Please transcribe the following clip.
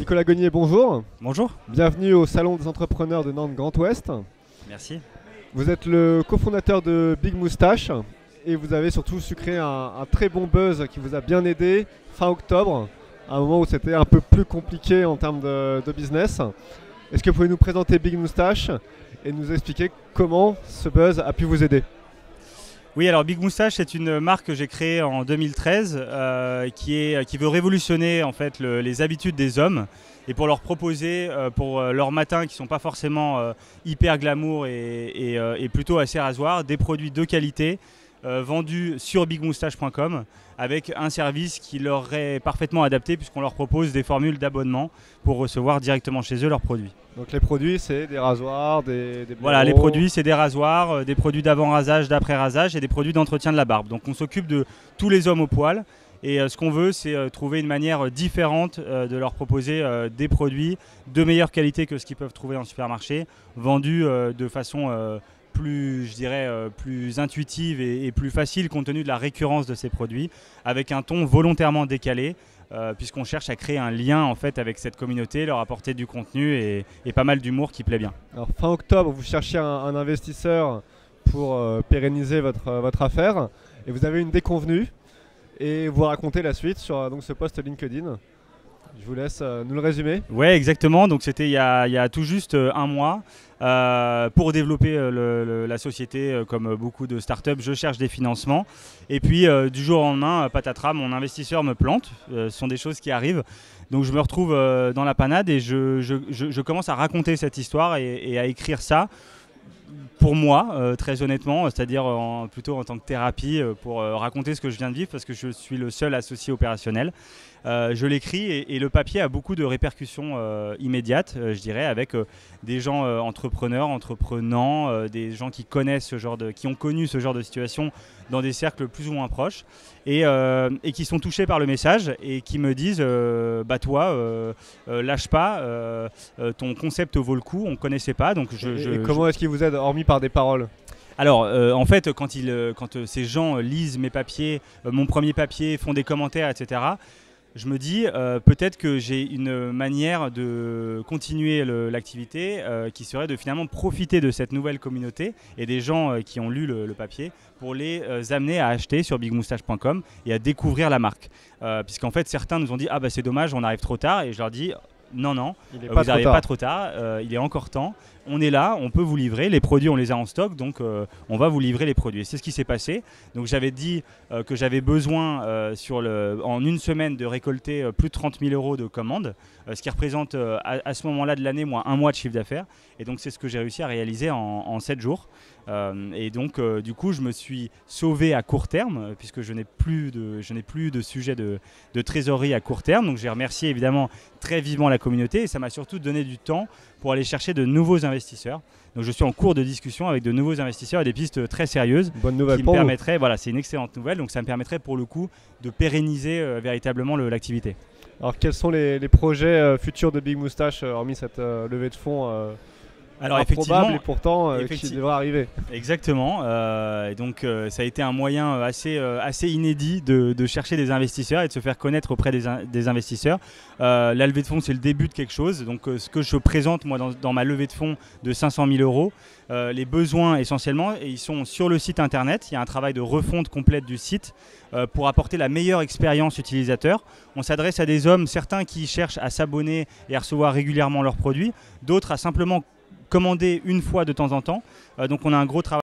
Nicolas Gognier, bonjour. Bonjour. Bienvenue au Salon des entrepreneurs de Nantes Grand Ouest. Merci. Vous êtes le cofondateur de Big Moustache et vous avez surtout su créer un très bon buzz qui vous a bien aidé fin octobre, à un moment où c'était un peu plus compliqué en termes de business. Est-ce que vous pouvez nous présenter Big Moustache et nous expliquer comment ce buzz a pu vous aider? Oui, alors Big Moustache, c'est une marque que j'ai créée en 2013 qui veut révolutionner en fait les habitudes des hommes et pour leur proposer pour leurs matins qui ne sont pas forcément hyper glamour et plutôt assez rasoirs, des produits de qualité vendus sur bigmoustache.com avec un service qui leur est parfaitement adapté puisqu'on leur propose des formules d'abonnement pour recevoir directement chez eux leurs produits. Donc les produits, c'est des rasoirs, des Voilà, les blaireaux. produits, c'est des rasoirs, des produits d'avant-rasage, d'après-rasage et des produits d'entretien de la barbe. Donc on s'occupe de tous les hommes au poil et ce qu'on veut, c'est trouver une manière différente de leur proposer des produits de meilleure qualité que ce qu'ils peuvent trouver en supermarché, vendus de façon plus, je dirais, plus intuitive et plus facile compte tenu de la récurrence de ces produits, avec un ton volontairement décalé. Puisqu'on cherche à créer un lien en fait avec cette communauté, leur apporter du contenu et pas mal d'humour qui plaît bien. Alors fin octobre, vous cherchiez un investisseur pour pérenniser votre affaire et vous avez une déconvenue et vous racontez la suite sur donc, ce post LinkedIn. Je vous laisse nous le résumer. Ouais, exactement. Donc c'était il y a tout juste un mois. Pour développer la société, comme beaucoup de startups, je cherche des financements. Et puis du jour au lendemain, patatras, mon investisseur me plante. Ce sont des choses qui arrivent. Donc je me retrouve dans la panade et je commence à raconter cette histoire et à écrire ça. Pour moi, très honnêtement, c'est-à-dire plutôt en tant que thérapie pour raconter ce que je viens de vivre parce que je suis le seul associé opérationnel. Je l'écris et le papier a beaucoup de répercussions immédiates, je dirais, avec des gens entreprenants, des gens qui connaissent qui ont connu ce genre de situation dans des cercles plus ou moins proches et qui sont touchés par le message et qui me disent bah toi, lâche pas, ton concept vaut le coup, on ne connaissait pas. Donc Et comment est-ce qu'il vous aide, hormis par des paroles? Alors, en fait, quand ces gens lisent mes papiers, mon premier papier, font des commentaires, etc., je me dis peut-être que j'ai une manière de continuer l'activité qui serait de finalement profiter de cette nouvelle communauté et des gens qui ont lu le papier pour les amener à acheter sur bigmoustache.com et à découvrir la marque. Puisqu'en fait, certains nous ont dit « Ah bah c'est dommage, on arrive trop tard » et je leur dis « Non, non, vous n'arrivez pas trop tard, il est encore temps. On est là, on peut vous livrer, les produits on les a en stock, donc on va vous livrer les produits. » C'est ce qui s'est passé. Donc j'avais dit que j'avais besoin en une semaine de récolter plus de 30 000 € de commandes, ce qui représente à ce moment-là de l'année, moi, un mois de chiffre d'affaires. Et donc c'est ce que j'ai réussi à réaliser en 7 jours. Et donc du coup je me suis sauvé à court terme puisque je n'ai plus de sujet de trésorerie à court terme. Donc j'ai remercié évidemment très vivement la communauté et ça m'a surtout donné du temps pour aller chercher de nouveaux investisseurs. Donc je suis en cours de discussion avec de nouveaux investisseurs et des pistes très sérieuses. Bonne nouvelle qui pour me vous. permettraient, voilà, c'est une excellente nouvelle, donc ça me permettrait pour le coup de pérenniser véritablement l'activité. Alors quels sont les projets futurs de Big Moustache, hormis cette levée de fonds Alors improbable et pourtant qui effectivement, devra arriver? Exactement. Et donc ça a été un moyen assez inédit de chercher des investisseurs et de se faire connaître auprès des investisseurs. La levée de fonds, c'est le début de quelque chose. Donc ce que je présente moi dans ma levée de fonds de 500 000 €, les besoins essentiellement, et ils sont sur le site internet. Il y a un travail de refonte complète du site pour apporter la meilleure expérience utilisateur. On s'adresse à des hommes, certains qui cherchent à s'abonner et à recevoir régulièrement leurs produits, d'autres à simplement commander une fois de temps en temps. Donc on a un gros travail